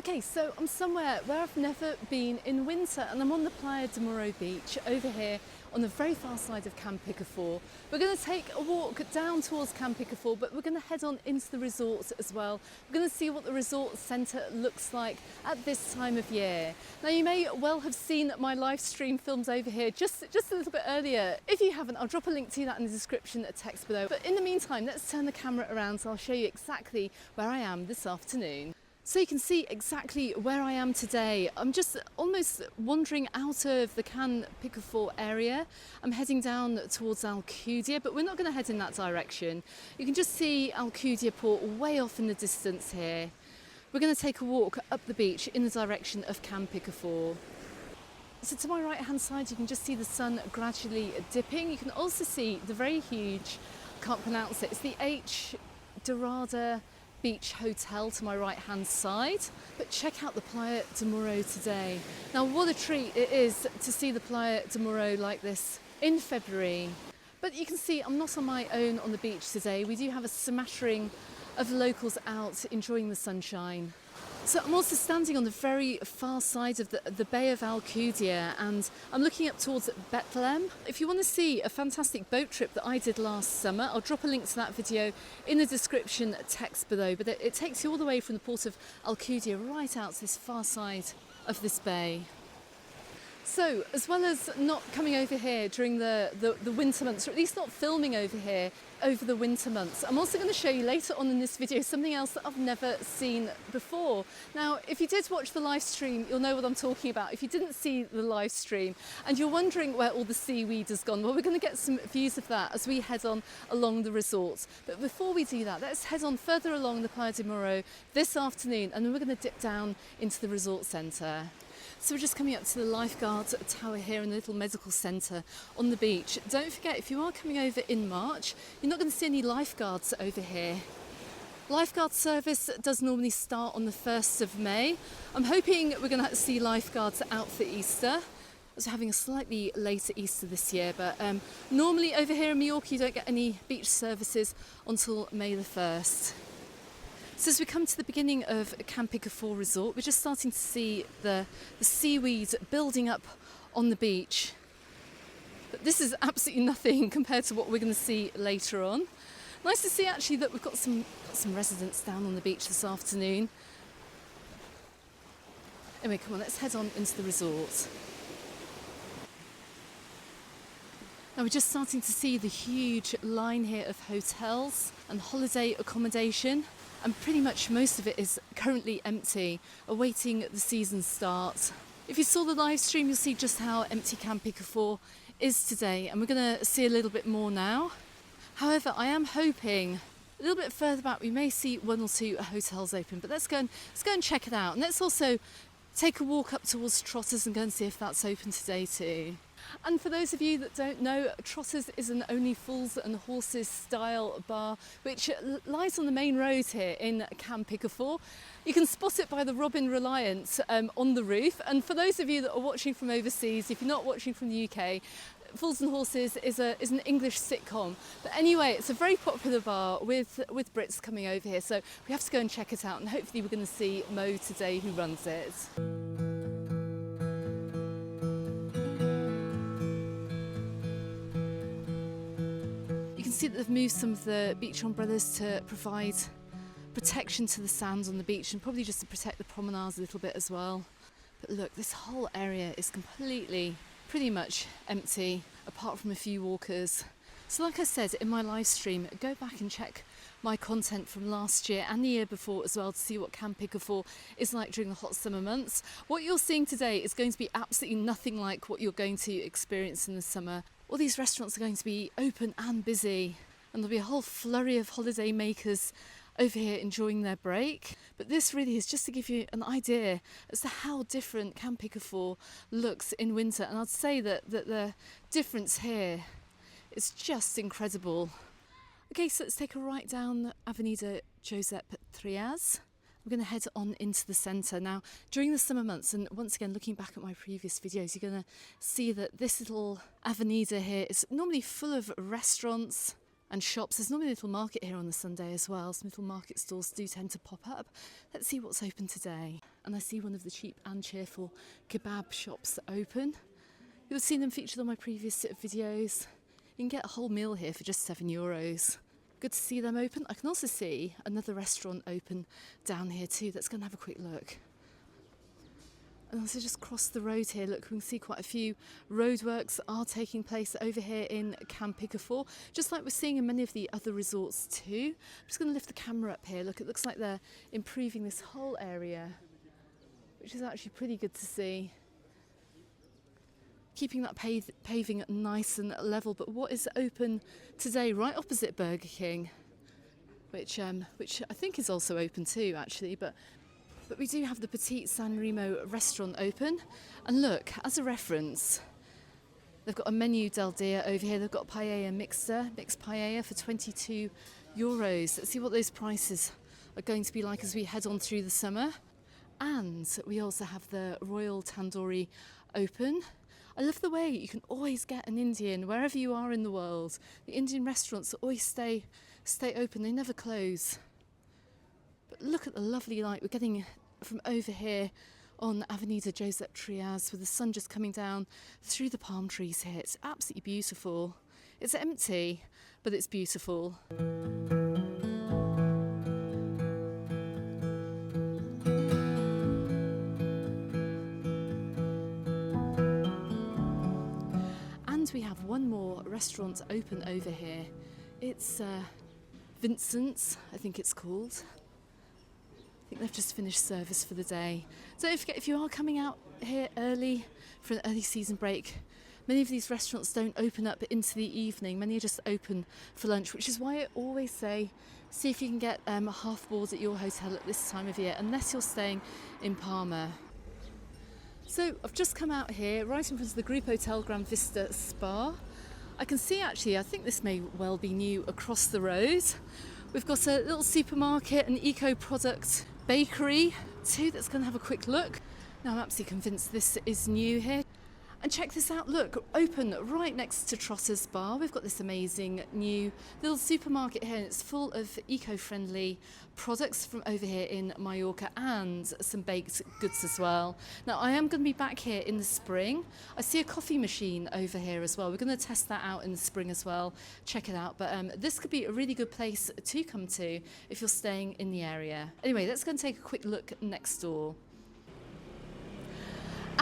Okay, so I'm somewhere where I've never been in winter, and I'm on the Playa de Morro beach over here on the very far side of Can Picafort. We're going to take a walk down towards Can Picafort, but we're going to head on into the resort as well. We're going to see what the resort centre looks like at this time of year. Now, you may well have seen my live stream films over here just a little bit earlier. If you haven't, I'll drop a link to that in the description text below. But in the meantime, let's turn the camera around so I'll show you exactly where I am this afternoon. So you can see exactly where I am today. I'm just almost wandering out of the Can Picafort area. I'm heading down towards Alcudia, but we're not going to head in that direction. You can just see Alcudia port way off in the distance here. We're going to take a walk up the beach in the direction of Can Picafort. So to my right hand side, you can just see the sun gradually dipping. You can also see the very huge, I can't pronounce it, it's the H. Dorada Beach Hotel to my right hand side. But check out the Playa de Morro today. Now, what a treat it is to see the Playa de Morro like this in February. But you can see I'm not on my own on the beach today. We do have a smattering of locals out enjoying the sunshine. So I'm also standing on the very far side of the Bay of Alcudia, and I'm looking up towards Bethlehem. If you want to see a fantastic boat trip that I did last summer, I'll drop a link to that video in the description text below. But it takes you all the way from the port of Alcudia right out to this far side of this bay. So, as well as not coming over here during the winter months, or at least not filming over here over the winter months, I'm also going to show you later on in this video something else that I've never seen before. Now, if you did watch the live stream, you'll know what I'm talking about. If you didn't see the live stream and you're wondering where all the seaweed has gone, well, we're going to get some views of that as we head on along the resort. But before we do that, let's head on further along the Playa de Morro this afternoon, and then we're going to dip down into the resort centre. So we're just coming up to the lifeguard tower here in the little medical centre on the beach. Don't forget, if you are coming over in March, you're not going to see any lifeguards over here. Lifeguard service does normally start on the 1st of May. I'm hoping we're going to see lifeguards out for Easter. We're having a slightly later Easter this year, but normally over here in Mallorca you don't get any beach services until May the 1st. So as we come to the beginning of Can Picafort Resort, we're just starting to see the seaweed building up on the beach. But this is absolutely nothing compared to what we're going to see later on. Nice to see actually that we've got some residents down on the beach this afternoon. Anyway, come on, let's head on into the resort. Now we're just starting to see the huge line here of hotels and holiday accommodation. And pretty much most of it is currently empty, awaiting the season start. If you saw the live stream, you'll see just how empty Can Picafort is today, and we're going to see a little bit more now. However, I am hoping a little bit further back we may see one or two hotels open, but let's go and check it out. And let's also take a walk up towards Trotters and go and see if that's open today too. And for those of you that don't know, Trotters is an only fools and horses style bar which lies on the main road here in Can Picafort. You can spot it by the Robin Reliant on the roof. And for those of you that are watching from overseas, if you're not watching from the UK, Fools and Horses is an English sitcom. But anyway, it's a very popular bar with Brits coming over here, so we have to go and check it out, and hopefully we're going to see Mo today who runs it. You can see that they've moved some of the beach umbrellas to provide protection to the sand on the beach, and probably just to protect the promenades a little bit as well. But look, this whole area is completely, pretty much empty, apart from a few walkers. So like I said in my live stream, go back and check my content from last year and the year before as well to see what Can Picafort is like during the hot summer months. What you're seeing today is going to be absolutely nothing like what you're going to experience in the summer. All these restaurants are going to be open and busy, and there'll be a whole flurry of holiday makers over here enjoying their break. But this really is just to give you an idea as to how different Can Picafort looks in winter, and I'd say that the difference here is just incredible. Okay, so let's take a right down Avenida Josep Trias. We're going to head on into the centre. Now, during the summer months, and once again looking back at my previous videos, you're going to see that this little avenida here is normally full of restaurants and shops. There's normally a little market here on the Sunday as well. Some little market stalls do tend to pop up. Let's see what's open today. And I see one of the cheap and cheerful kebab shops open. You'll have seen them featured on my previous videos. You can get a whole meal here for just €7. Good to see them open. I can also see another restaurant open down here too. Let's go and have a quick look. And also just across the road here, look, we can see quite a few roadworks are taking place over here in Can Picafort, just like we're seeing in many of the other resorts too. I'm just going to lift the camera up here. Look, it looks like they're improving this whole area, which is actually pretty good to see. Keeping that paving nice and level. But what is open today, right opposite Burger King, which I think is also open too, actually, but we do have the Petite San Remo restaurant open. And look, as a reference, they've got a menu del dia over here. They've got paella mixed paella for €22. Let's see what those prices are going to be like as we head on through the summer. And we also have the Royal Tandoori open. I love the way you can always get an Indian wherever you are in the world. The Indian restaurants always stay open, they never close. But look at the lovely light we're getting from over here on Avenida Josep Trias with the sun just coming down through the palm trees here. It's absolutely beautiful. It's empty, but it's beautiful. And we have one more restaurant open over here. It's Vincent's, I think it's called. I think they've just finished service for the day. So don't forget, if you are coming out here early for an early season break, many of these restaurants don't open up into the evening. Many are just open for lunch, which is why I always say, see if you can get half board at your hotel at this time of year, unless you're staying in Palma. So I've just come out here right in front of the Group Hotel Grand Vista Spa. I can see actually, I think this may well be new, across the road. We've got a little supermarket, an eco-product bakery too. That's going to have a quick look. Now I'm absolutely convinced this is new here. And check this out, look, open right next to Trotter's Bar. We've got this amazing new little supermarket here, and it's full of eco-friendly products from over here in Mallorca and some baked goods as well. Now, I am going to be back here in the spring. I see a coffee machine over here as well. We're going to test that out in the spring as well. Check it out. But this could be a really good place to come to if you're staying in the area. Anyway, let's go and take a quick look next door.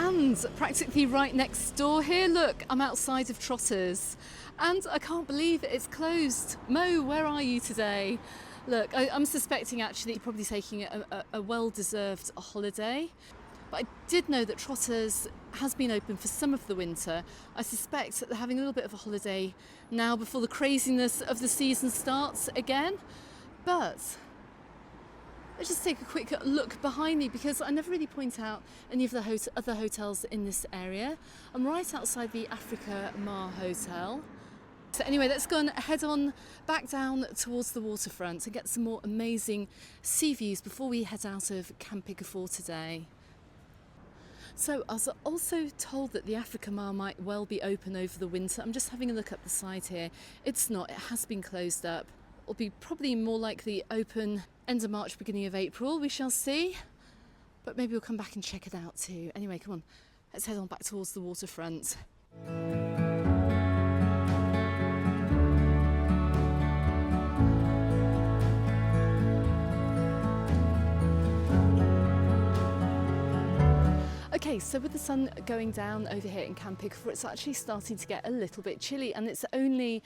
And practically right next door here, look, I'm outside of Trotter's and I can't believe it's closed. Mo, where are you today? Look, I'm suspecting actually you're probably taking a well-deserved holiday. But I did know that Trotter's has been open for some of the winter. I suspect that they're having a little bit of a holiday now before the craziness of the season starts again. But let's just take a quick look behind me, because I never really point out any of the other hotels in this area. I'm right outside the Africa Mar Hotel. So anyway, let's go and head on back down towards the waterfront and get some more amazing sea views before we head out of Can Picafort today. So I was also told that the Africa Mar might well be open over the winter. I'm just having a look up the side here. It's not, it has been closed up. It'll be probably more likely open end of March, beginning of April, we shall see. But maybe we'll come back and check it out too. Anyway, come on, let's head on back towards the waterfront. Okay, so with the sun going down over here in Can Picafort, it's actually starting to get a little bit chilly, and it's only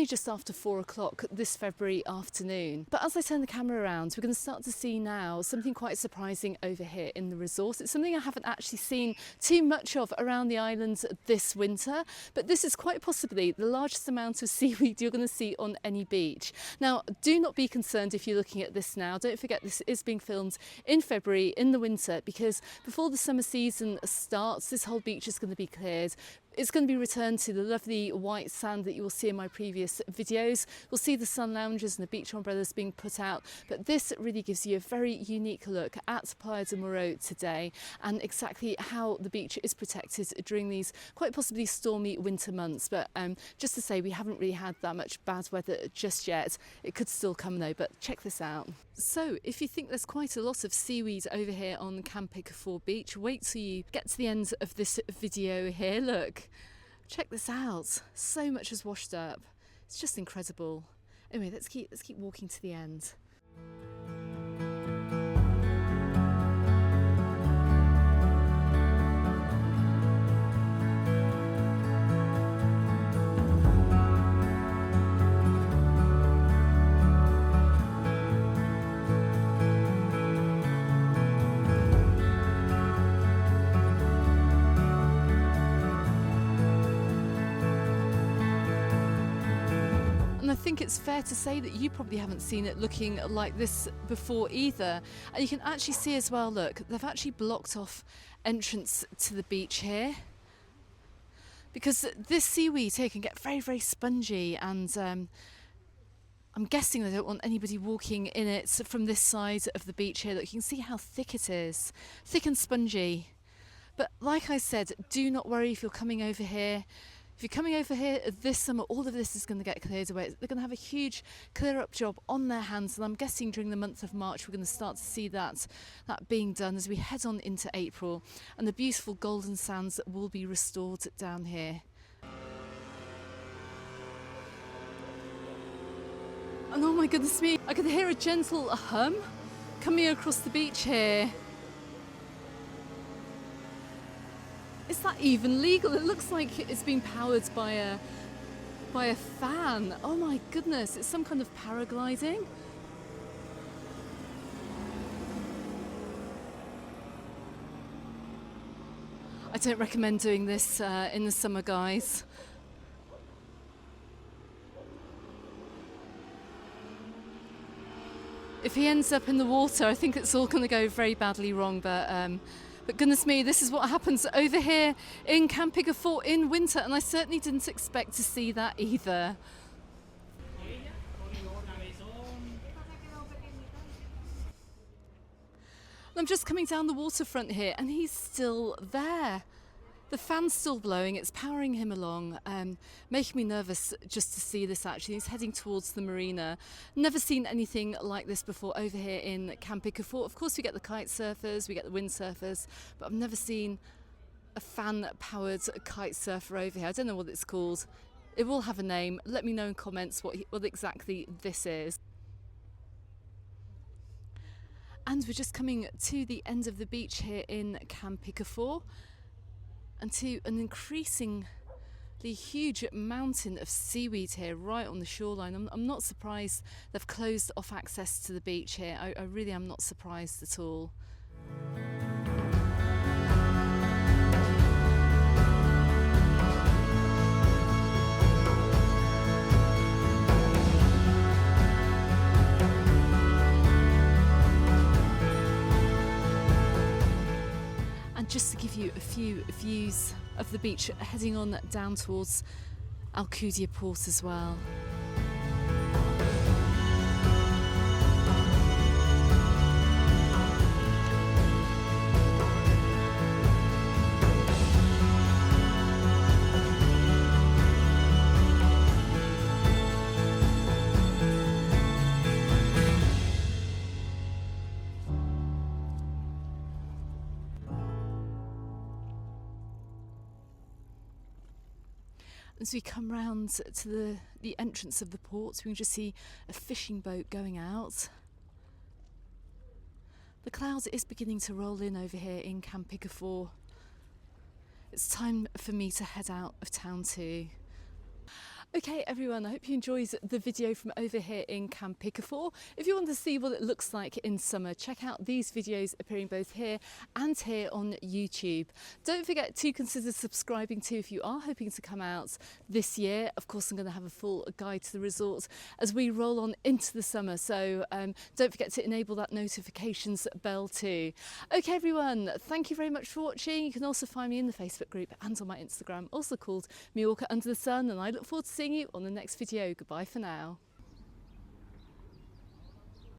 just after 4 o'clock this February afternoon. But as I turn the camera around, we're going to start to see now something quite surprising over here in the resort. It's something I haven't actually seen too much of around the island this winter, but this is quite possibly the largest amount of seaweed you're going to see on any beach. Now, do not be concerned if you're looking at this now. Don't forget, this is being filmed in February in the winter, because before the summer season starts, this whole beach is going to be cleared. It's going to be returned to the lovely white sand that you will see in my previous videos. We'll see the sun lounges and the beach umbrellas being put out, but this really gives you a very unique look at Playa de Morro today and exactly how the beach is protected during these quite possibly stormy winter months. But just to say, we haven't really had that much bad weather just yet. It could still come though, but check this out. So if you think there's quite a lot of seaweed over here on Can Picafort beach, wait till you get to the end of this video here. Look, check this out. So much has washed up. It's just incredible. Anyway, let's keep walking to the end. And I think it's fair to say that you probably haven't seen it looking like this before either. And you can actually see as well, look, they've actually blocked off entrance to the beach here, because this seaweed here can get very, very spongy, and I'm guessing they don't want anybody walking in it from this side of the beach here. Look, you can see how thick it is, thick and spongy. But like I said, do not worry if you're coming over here. If you're coming over here this summer, all of this is going to get cleared away. They're going to have a huge clear up job on their hands, and I'm guessing during the month of March we're going to start to see that being done as we head on into April, and the beautiful golden sands will be restored down here. And oh my goodness me, I can hear a gentle hum coming across the beach here. Is that even legal? It looks like it's being powered by a fan. Oh my goodness, it's some kind of paragliding. I don't recommend doing this in the summer, guys. If he ends up in the water, I think it's all going to go very badly wrong, but goodness me, this is what happens over here in Can Picafort in winter, and I certainly didn't expect to see that either. I'm just coming down the waterfront here, and he's still there. The fan's still blowing, it's powering him along, making me nervous just to see this actually. He's heading towards the marina. Never seen anything like this before over here in Can Picafort. Of course we get the kite surfers, we get the windsurfers, but I've never seen a fan-powered kite surfer over here. I don't know what it's called. It will have a name. Let me know in comments what exactly this is. And we're just coming to the end of the beach here in Can Picafort, and to an increasingly huge mountain of seaweed here right on the shoreline. I'm not surprised they've closed off access to the beach here. I really am not surprised at all. Just to give you a few views of the beach, heading on down towards Alcudia port as well. As we come round to the entrance of the port, we can just see a fishing boat going out. The cloud is beginning to roll in over here in Can Picafort. It's time for me to head out of town too. Okay everyone, I hope you enjoyed the video from over here in Can Picafort. If you want to see what it looks like in summer, check out these videos appearing both here and here on YouTube. Don't forget to consider subscribing too if you are hoping to come out this year. Of course, I'm going to have a full guide to the resort as we roll on into the summer, so don't forget to enable that notifications bell too. Okay everyone, thank you very much for watching. You can also find me in the Facebook group and on my Instagram, also called Mallorca Under the Sun, and I look forward to seeing you on the next video. Goodbye for now.